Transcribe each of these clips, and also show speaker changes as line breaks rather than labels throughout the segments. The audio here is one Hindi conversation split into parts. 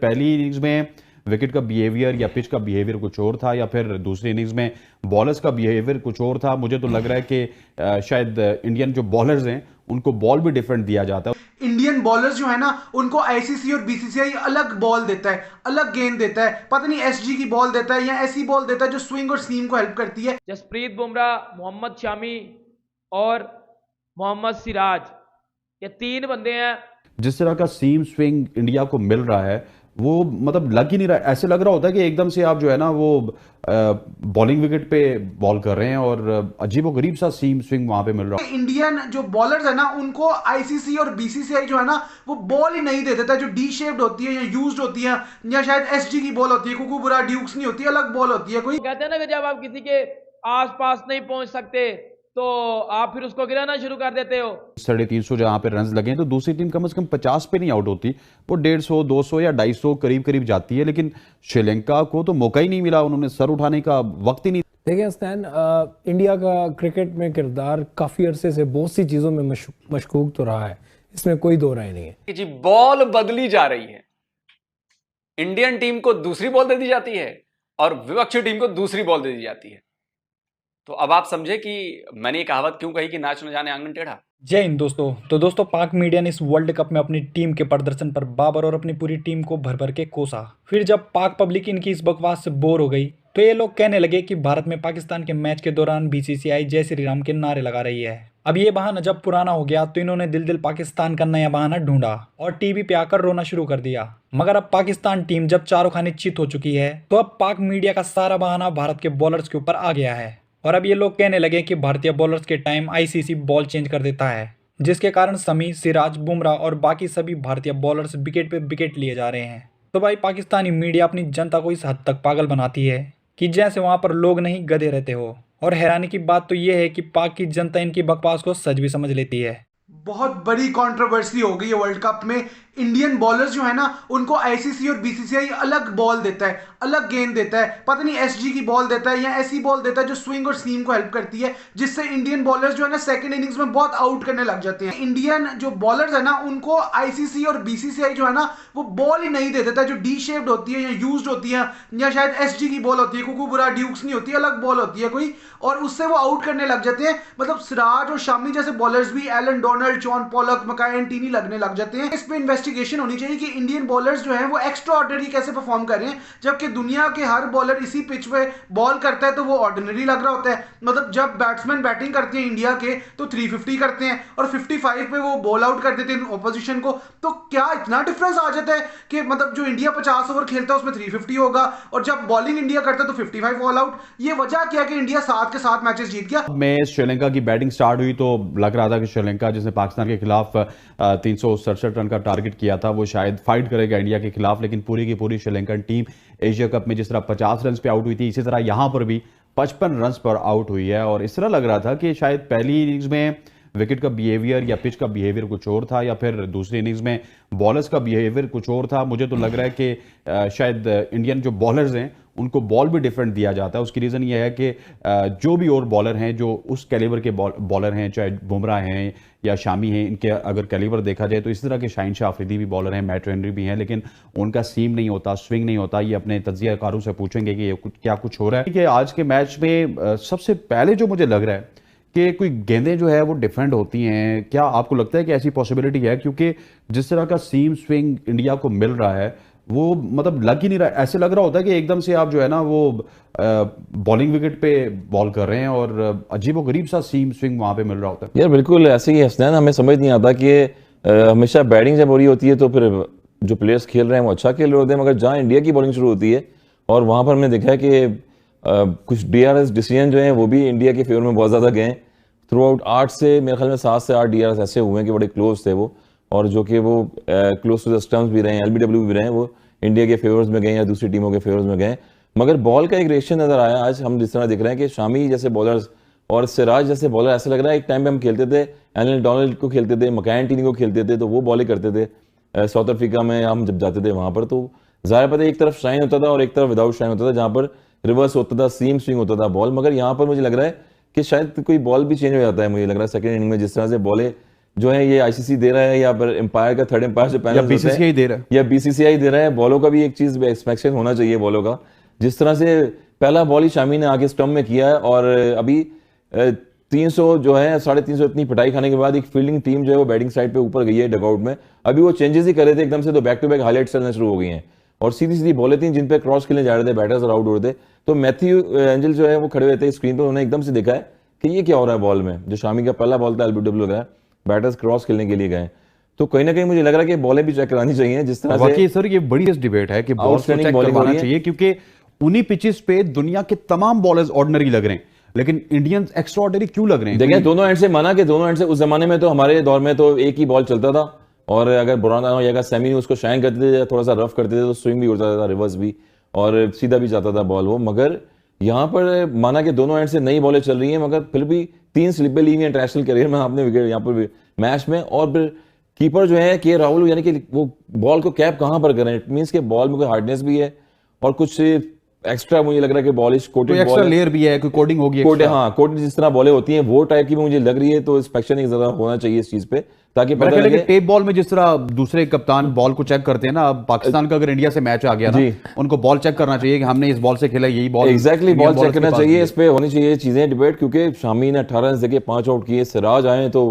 पहली इनिंग्स में विकेट का बिहेवियर या पिच का बिहेवियर कुछ और था, या फिर दूसरी इनिंग्स में बॉलर्स का बिहेवियर कुछ और था। मुझे तो लग रहा है कि शायद इंडियन जो बॉलर्स हैं उनको बॉल भी डिफरेंट दिया जाता है।
इंडियन बॉलर्स जो है ना, उनको आईसीसी और बीसीसीआई अलग बॉल देता है, अलग गेंद देता है। पता नहीं एसजी की बॉल देता है या ऐसी बॉल देता है जो स्विंग और सीम को हेल्प करती है।
जसप्रीत बुमराह, मोहम्मद शामी और मोहम्मद सिराज, ये तीन बंदे हैं।
जिस तरह का सीम स्विंग इंडिया को मिल रहा है वो मतलब लग ही नहीं रहा। ऐसे लग रहा होता है कि एकदम से आप जो है ना वो बॉलिंग विकेट पे बॉल कर रहे हैं और अजीबोगरीब सा सीम स्विंग वहां पे मिल रहा है।
इंडियन जो बॉलर्स है ना, उनको आईसीसी और बीसीसीआई जो है ना वो बॉल ही नहीं दे देता, जो डी शेप्ड होती है या यूज्ड होती है, या शायद एसजी की बॉल होती है, कुकुबरा ड्यूक्स नहीं होती, अलग बॉल होती है कोई।
कहते हैं ना कि जब आप किसी के आसपास नहीं पहुंच सकते तो आप फिर उसको गिराना शुरू कर देते हो।
350 जहां पे रन लगे हैं तो दूसरी टीम कम से कम 50 पे नहीं आउट होती, वो 150, 200 या 250 करीब करीब जाती है। लेकिन श्रीलंका को तो मौका ही नहीं मिला, उन्होंने सर उठाने का वक्त ही नहीं।
देखिए हसनैन, इंडिया का क्रिकेट में किरदार काफ़ी अरसे से बहुत सी चीज़ों में मशकूक तो रहा है, इसमें कोई दो राय नहीं है
जी। बॉल बदली जा रही है, इंडियन टीम को दूसरी बॉल दे दी जाती है और विपक्षी टीम को दूसरी बॉल दे दी जाती है। तो अब आप समझे कि मैंने ये कहावत क्यों कही कि नाच न जाने आंगन टेढ़ा।
जय हिंद दोस्तों। तो दोस्तों, पाक मीडिया ने इस वर्ल्ड कप में अपनी टीम के प्रदर्शन पर बाबर और अपनी पूरी टीम को भर भर के कोसा। फिर जब पाक पब्लिक इनकी इस बकवास से बोर हो गई तो ये लोग कहने लगे कि भारत में पाकिस्तान के मैच के दौरान बीसीसीआई जय श्री राम के नारे लगा रही है। अब ये बहाना जब पुराना हो गया तो इन्होंने दिल दिल पाकिस्तान का नया बहाना ढूंढा और टीवी पे आकर रोना शुरू कर दिया। मगर अब पाकिस्तान टीम जब चारों खाने चित हो चुकी है तो अब पाक मीडिया का सारा बहाना भारत के बॉलर्स के ऊपर आ गया है और अब ये लोग कहने लगे कि भारतीय बॉलर्स के टाइम आईसीसी बॉल चेंज कर देता है, जिसके कारण शमी, सिराज, बुमराह और बाकी सभी भारतीय बॉलर्स विकेट पे विकेट लिए जा रहे हैं। तो भाई, पाकिस्तानी मीडिया अपनी जनता को इस हद तक पागल बनाती है कि जैसे वहां पर लोग नहीं गधे रहते हो। और हैरानी की बात तो यह है कि पाक की जनता इनकी बकवास को सच भी समझ लेती है।
बहुत बड़ी कंट्रोवर्सी हो गई है वर्ल्ड कप में। इंडियन बॉलर्स जो है ना, उनको आईसीसी और बीसीसीआई अलग बॉल देता है, अलग गेंद देता है। पता नहीं एसजी की बॉल देता है या ऐसी बॉल देता है जो स्विंग और सीम को हेल्प करती है, जिससे इंडियन बॉलर्स जो है ना सेकंड इनिंग्स में बहुत आउट करने लग जाते हैं। इंडियन जो बॉलर्स है ना, उनको आईसीसी और बीसीसीआई जो है ना वो बॉल ही नहीं दे देता, जो डी शेप्ड होती है या यूज्ड होती है, या शायद एसजी की बॉल होती है, कुकुबरा ड्यूक्स नहीं होती, अलग बॉल होती है कोई, और उससे वो आउट करने लग जाते हैं। मतलब सिराज और शामी जैसे बॉलर्स भी, एलन डोनाल्ड, जॉन पॉलक, मकाई एंटीनी लगने लग जाते हैं। इस पे इन्वेस्टिगेशन होनी चाहिए कि इंडियन बॉलर्स जो हैं वो एक्स्ट्रा ऑर्डिनरी कैसे परफॉर्म कर रहे हैं, जबकि दुनिया के हर बॉलर इसी पिच पे बॉल करता है तो वो ऑर्डिनरी लग रहा होता है। मतलब जब बैट्समैन बैटिंग करते हैं इंडिया के तो 350 करते हैं और 55 पे वो बॉल आउट कर देते हैं ऑपोजिशन को। तो क्या इतना डिफरेंस आ जाता है कि मतलब जो इंडिया 50 ओवर खेलता है उसमें 350 होगा और जब बॉलिंग इंडिया करता है तो 55 ऑल आउट। ये वजह क्या कि इंडिया 7 के 7 मैचेस जीत गया।
में श्रीलंका की बैटिंग स्टार्ट हुई तो लग रहा था कि श्रीलंका जिसने पाकिस्तान के खिलाफ 367 रन का टारगेट किया था वो शायद फाइट करेगा इंडिया के खिलाफ। लेकिन पूरी की पूरी श्रीलंकन टीम एशिया कप में जिस तरह 50 रन पे आउट हुई थी, इसी तरह यहां पर भी 55 रन पर आउट हुई है। और इस तरह लग रहा था कि शायद पहली इनिंग्स में विकेट का बिहेवियर या पिच का बिहेवियर कुछ और था, या फिर दूसरी इनिंग्स में बॉलर्स का बिहेवियर कुछ और था। मुझे तो लग रहा है कि शायद इंडियन जो बॉलर्स हैं उनको बॉल भी डिफरेंट दिया जाता है। उसकी रीज़न ये है कि जो भी और बॉलर हैं जो उस कैलिबर के बॉलर हैं, चाहे बुमराह हैं या शामी हैं, इनके अगर कैलिबर देखा जाए तो इस तरह के शाहिन शाह अफरीदी भी बॉलर हैं, मैट हेनरी भी हैं, लेकिन उनका सीम नहीं होता, स्विंग नहीं होता। ये अपने तज्जियाकारों से पूछेंगे कि ये क्या कुछ हो रहा है। कि आज के मैच में सबसे पहले जो मुझे लग रहा है कि कोई गेंदें जो है वो डिफरेंट होती हैं। क्या आपको लगता है कि ऐसी पॉसिबिलिटी है? क्योंकि जिस तरह का सीम स्विंग इंडिया को मिल रहा है वो मतलब लग ही नहीं रहा। ऐसे लग रहा होता है कि एकदम से आप जो है ना वो बॉलिंग विकेट पे बॉल कर रहे हैं और अजीबोगरीब सा सीम स्विंग वहां पे मिल रहा होता है।
यार बिल्कुल ऐसे ही हसनैन, हमें समझ नहीं आता कि हमेशा बैटिंग जब हो रही होती है तो फिर जो प्लेयर्स खेल रहे हैं वो अच्छा खेल रहे होते हैं, मगर जहाँ इंडिया की बॉलिंग शुरू होती है और वहाँ पर हमने देखा है कि कुछ डीआरएस डिसीजन जो हैं वो भी इंडिया के फेवर में बहुत ज़्यादा गए। थ्रू आउट 8 से मेरे ख्याल में 7 से 8 डीआरएस ऐसे हुए हैं कि बड़े क्लोज थे वो, और जो कि वो क्लोज टू द स्टंप्स भी रहे हैं, एलबीडब्ल्यू भी रहे हैं, वो इंडिया के फेवर्स में गए या दूसरी टीमों के फेवर्स में गए। मगर बॉल का एक रेशियो नजर आया आज। हम जिस तरह दिख रहे हैं कि शामी जैसे बॉलर्स और सिराज जैसे बॉलर, ऐसा लग रहा है एक टाइम पे हम खेलते थे एलन डोनाल्ड को खेलते थे, मकाई एंटीनी को खेलते थे, तो वो बॉलिंग करते थे। साउथ अफ्रीका में हम जब जाते थे वहां पर तो जाहिर पता है एक तरफ शाइन होता था और एक तरफ विदाउट शाइन होता था, जहां पर रिवर्स होता था, सीम स्विंग होता था बॉल। मगर यहाँ पर मुझे लग रहा है कि शायद कोई बॉल भी चेंज हो जाता है। मुझे लग रहा है सेकंड इनिंग में जिस तरह से बॉलें जो है ये आईसीसी दे रहा है या फिर एम्पायर का थर्ड एम्पायर जो पैनल
या बीसीसीआई दे रहा है,
या बीसीसीआई दे रहा है। बॉलों का भी एक चीज एक्सपेक्टेशन होना चाहिए बॉलों का। जिस तरह से पहला बॉल ही शामी ने आगे स्टंप में किया है और अभी 300 जो है 350 इतनी पिटाई खाने के बाद एक फील्डिंग टीम जो है वो बैटिंग साइड पे ऊपर गई है डगआउट में। अभी वो चेंजेस ही कर रहे थे एकदम से, तो बैक टू बैक हाईलाइट्स चलना शुरू हो गई हैं और सीधी सीधी बॉलें थी जिन पे क्रॉस खेलने जा रहे थे बैटर्स और आउट हो रहे थे। तो मैथ्यू एंजल जो है वो खड़े हुए थे स्क्रीन पर, उन्होंने एकदम से देखा है कि ये क्या हो रहा है बॉल में। जो शामी का पहला बॉल था एलबीडब्ल्यू का, बैटर्स क्रॉस खेलने के लिए गए। तो कहीं ना कहीं मुझे लग रहा है कि बॉलें भी चेक करानी चाहिए जिस तरह
बाकी
से।
सर ये बड़ी डिबेट है कि बॉल को चेक करवाना चाहिए, क्योंकि उन्हीं पिचेस पे दुनिया के तमाम बॉलर्स ऑर्डिनरी लग रहे हैं, लेकिन इंडियंस एक्स्ट्रा ऑर्डिनरी क्यों लग रहे हैं?
देखिए दोनों एंड से माना कि दोनों एंड से, उस जमाने में तो हमारे दौर में तो एक ही बॉल चलता था और अगर बुराना हो या सेमी उसको शाइन करते थे, थोड़ा सा रफ करते थे तो स्विंग भी होता था, रिवर्स भी, और सीधा भी जाता था बॉल वो। मगर यहाँ पर माना कि दोनों एंड से नई बॉलें चल रही हैं, मगर फिर भी 3 स्लिपें ली हुई इंटरनेशनल करियर में आपने विकेट यहाँ पर मैच में। और फिर कीपर जो है के राहुल, यानी कि वो बॉल को कैप कहाँ पर करें, इट मीन्स के बॉल में कोई हार्डनेस भी है और कुछ एक्स्ट्रा मुझे लग रहा है कि बॉलिश कोटेड बॉल,
एक्स्ट्रा लेयर भी है, कोई कोडिंग होगी
कोटेड, हाँ कोटेड जिस तरह बॉलें होती हैं वो टाइप की भी मुझे लग रही है। तो इंस्पेक्शन एक जरा होना चाहिए इस चीज पे, ताकि पता लगे।
टेप बॉल में जिस तरह दूसरे कप्तान बॉल को चेक करते हैं ना, अब पाकिस्तान का अगर इंडिया से मैच आ गया ना, उनको बॉल चेक करना चाहिए कि हमने इस बॉल से खेला, यही बॉल
एग्जैक्टली बॉल चेक करना चाहिए। इस पे होनी चाहिए चीजें डिबेट, क्योंकि शामी ने 18 रन देके 5 आउट किए, सिराज आए तो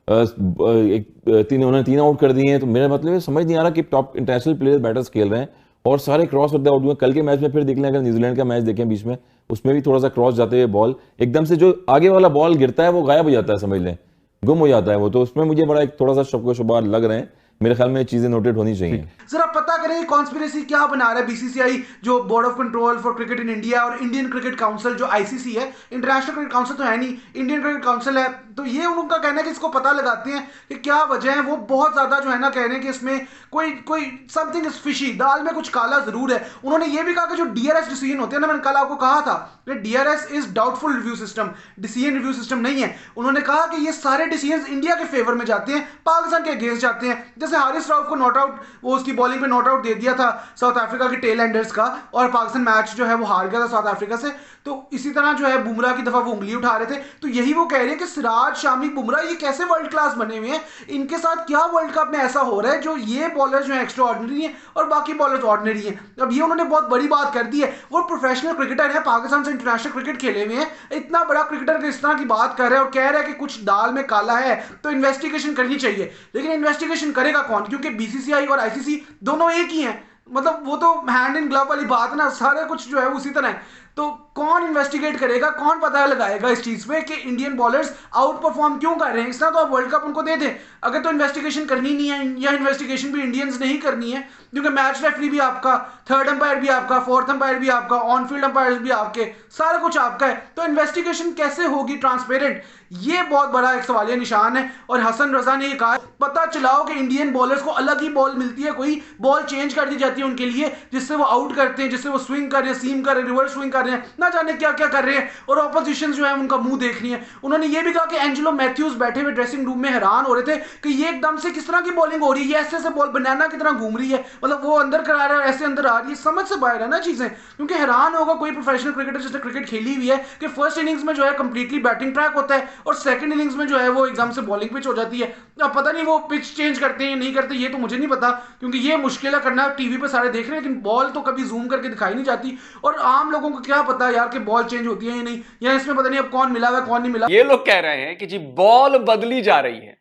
उन्होंने 3 आउट कर दिए हैं। तो मेरा मतलब समझ नहीं आ रहा कि टॉप इंटरनेशनल प्लेयर बैटर्स खेल रहे हैं और सारे क्रॉस होते आउट हुए। कल के मैच में फिर देख लें, अगर न्यूजीलैंड का मैच देखें बीच में, उसमें भी थोड़ा सा क्रॉस जाते हुए बॉल एकदम से जो आगे वाला बॉल गिरता है वो गायब हो जाता है, समझ लें गुम हो जाता है वो। तो उसमें मुझे बड़ा एक थोड़ा सा शक शुबा लग रहे हैं। मेरे ख्याल में चीजें नोटेड होनी चाहिए।
जरा पता करें कॉन्स्पिरेसी क्या बना रहा है बीसीसीआई, जो board of control for cricket in India, और इंडियन क्रिकेट काउंसिल जो आईसीसी है, इंटरनेशनल क्रिकेट काउंसिल तो है नहीं, इंडियन क्रिकेट काउंसिल है। तो ये उनका कहना है कि इसको पता लगाते हैं कि क्या वजह है। वो बहुत ज्यादा जो है ना कह रहे हैं कि इसमें कोई समथिंग इज फिशी, दाल में कुछ काला जरूर है। उन्होंने ये भी कहा कि जो डीआरएस डिसीजन होते हैं ना, मैंने कल आपको कहा था कि DRS is doubtful review system, decision review system नहीं है। उन्होंने कहा कि ये सारे डिसीजन इंडिया के फेवर में जाते हैं, पाकिस्तान के अगेंस्ट जाते हैं। जैसे हारिस राउफ को नॉट आउट, वो उसकी बॉलिंग पे नॉट आउट दे दिया था साउथ अफ्रीका के टेल एंडर्स का, और पाकिस्तान मैच जो है वो हार गया था साउथ अफ्रीका से। तो इसी तरह जो है बुमराह की दफा वो उंगली उठा रहे थे। तो यही वो कह रहे हैं कि सिराज, शामी, बुमराह ये कैसे वर्ल्ड क्लास बने हुए हैं, इनके साथ क्या वर्ल्ड कप में ऐसा हो रहा है जो ये बॉलर जो है एक्स्ट्रा ऑर्डिनरी है और बाकी बॉलर्स ऑर्डिनरी हैं। अब ये उन्होंने बहुत बड़ी बात कर दी है। वो प्रोफेशनल क्रिकेटर है, पाकिस्तान से इंटरनेशनल क्रिकेट खेले हुए हैं, इतना बड़ा क्रिकेटर इस तरह की बात कर रहे हैं और कह रहे हैं कि कुछ दाल में काला है तो इन्वेस्टिगेशन करनी चाहिए। लेकिन इन्वेस्टिगेशन करेगा कौन, क्योंकि बीसीसीआई और आईसीसी दोनों एक ही हैं। मतलब वो तो हैंड इन ग्लव वाली बात है ना, सारे कुछ जो है उसी तरह है। तो कौन इन्वेस्टिगेट करेगा, कौन पता लगाएगा इस चीज पे कि इंडियन बॉलर्स आउट परफॉर्म क्यों कर रहे हैं। इस तरह तो आप वर्ल्ड कप उनको दे दें। अगर तो इन्वेस्टिगेशन करनी नहीं है, या इन्वेस्टिगेशन भी इंडियंस नहीं करनी है, क्योंकि मैच रेफरी भी आपका, थर्ड अंपायर भी आपका, फोर्थ अंपायर भी आपका, ऑन फील्ड अंपायर भी आपके, सारा कुछ आपका है, तो इन्वेस्टिगेशन कैसे होगी ट्रांसपेरेंट? ये बहुत बड़ा एक सवालिया निशान है। और हसन रजा ने ये कहा, पता चलाओ कि इंडियन बॉलर्स को अलग ही बॉल मिलती है, कोई बॉल चेंज कर दी जाती है उनके लिए, जिससे वो आउट करते हैं, जिससे वो स्विंग कर रहे हैं, सीम कर रहे हैं, रिवर्स स्विंग कर रहे हैं, ना जाने क्या क्या कर रहे हैं, और ऑपोजिशन जो है उनका मुंह देख रही है। उन्होंने ये भी कहा कि एंजेलो मैथ्यूज बैठे हुए ड्रेसिंग रूम में हैरान हो रहे थे कि ये एकदम से किस तरह की बॉलिंग हो रही है, ये ऐसे ऐसे बॉल बनाना की तरह घूम रही है, मतलब वो अंदर करा रहा है ऐसे अंदर आ रही है, समझ से बाहर है ना चीजें। क्योंकि हैरान होगा कोई प्रोफेशनल क्रिकेटर जिसने क्रिकेट खेली हुई है कि फर्स्ट इनिंग्स में जो है कंप्लीटली बैटिंग ट्रैक होता है और सेकंड इनिंग्स में जो है वो एकदम से बॉलिंग पिच हो जाती है। अब पता नहीं वो पिच चेंज करते हैं या नहीं करते, ये तो मुझे नहीं पता, क्योंकि ये मुश्किल है करना, टीवी पे सारे देख रहे हैं, लेकिन बॉल तो कभी जूम करके दिखाई नहीं जाती। और आम लोगों को क्या पता यार कि बॉल चेंज होती है या नहीं, या इसमें पता नहीं अब कौन मिला हुआ कौन नहीं मिला।
ये लोग कह रहे हैं कि जी बॉल बदली जा रही है,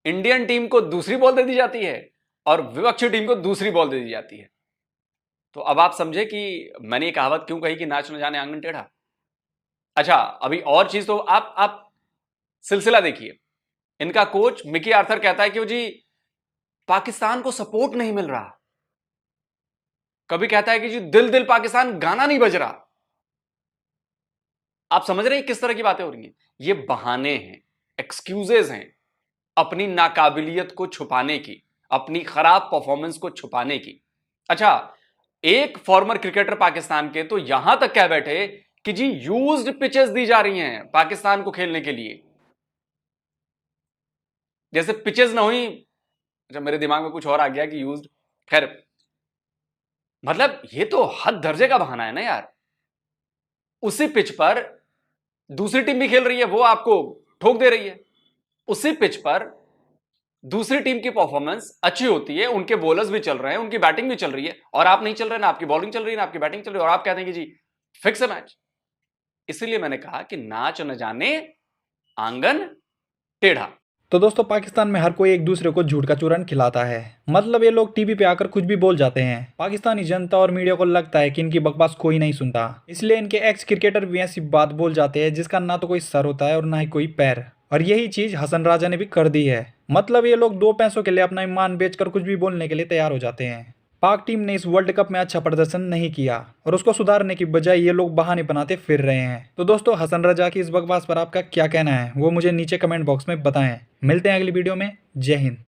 इंडियन टीम को दूसरी बॉल दे दी जाती है और विपक्षी टीम को दूसरी बॉल दे दी जाती है। तो अब आप समझे कि मैंने ये कहावत क्यों कही कि नाच न जाने आंगन टेढ़ा। अच्छा, अभी और चीज तो आप सिलसिला देखिए। इनका कोच मिकी आर्थर कहता है कि जी पाकिस्तान को सपोर्ट नहीं मिल रहा, कभी कहता है कि जी दिल दिल पाकिस्तान गाना नहीं बज रहा। आप समझ रहे हैं किस तरह की बातें हो रही हैं? ये बहाने हैं, एक्सक्यूजेज हैं अपनी नाकाबिलियत को छुपाने की, अपनी खराब परफॉर्मेंस को छुपाने की। अच्छा, एक फॉर्मर क्रिकेटर पाकिस्तान के तो यहां तक कह बैठे कि जी यूज्ड पिचेस दी जा रही हैं पाकिस्तान को खेलने के लिए, जैसे पिचेस ना हुई। अच्छा, मेरे दिमाग में कुछ और आ गया कि यूज्ड, खैर मतलब ये तो हद दर्जे का बहाना है ना यार। उसी पिच पर दूसरी टीम भी खेल रही है, वो आपको ठोक दे रही है। उसी पिच पर दूसरी टीम की परफॉर्मेंस अच्छी होती है, उनके बॉलर्स भी चल रहे हैं, उनकी बैटिंग भी चल रही है, और आप नहीं चल रहे, ना आपकी बॉलिंग चल रही है, ना आपकी बैटिंग चल रही है, और आप कहते हैं कि जी फिक्स है मैच। इसीलिए मैंने कहा कि नाच न जाने आंगन टेढ़ा।
तो दोस्तों पाकिस्तान में हर कोई एक दूसरे को झूठ का चूरन खिलाता है, मतलब ये लोग टीवी पे आकर कुछ भी बोल जाते हैं। पाकिस्तानी जनता और मीडिया को लगता है कि इनकी बकवास कोई नहीं सुनता, इसलिए इनके एक्स क्रिकेटर भी ऐसी बात बोल जाते हैं जिसका ना तो कोई सर होता है और ना ही कोई पैर। और यही चीज हसन राजा ने भी कर दी है, मतलब ये लोग 2 पैसों के लिए अपना ईमान बेचकर कुछ भी बोलने के लिए तैयार हो जाते हैं। पाक टीम ने इस वर्ल्ड कप में अच्छा प्रदर्शन नहीं किया और उसको सुधारने की बजाय ये लोग बहाने बनाते फिर रहे हैं। तो दोस्तों हसन रजा की इस बकवास पर आपका क्या कहना है वो मुझे नीचे कमेंट बॉक्स में बताएं। मिलते हैं अगली वीडियो में। जय हिंद।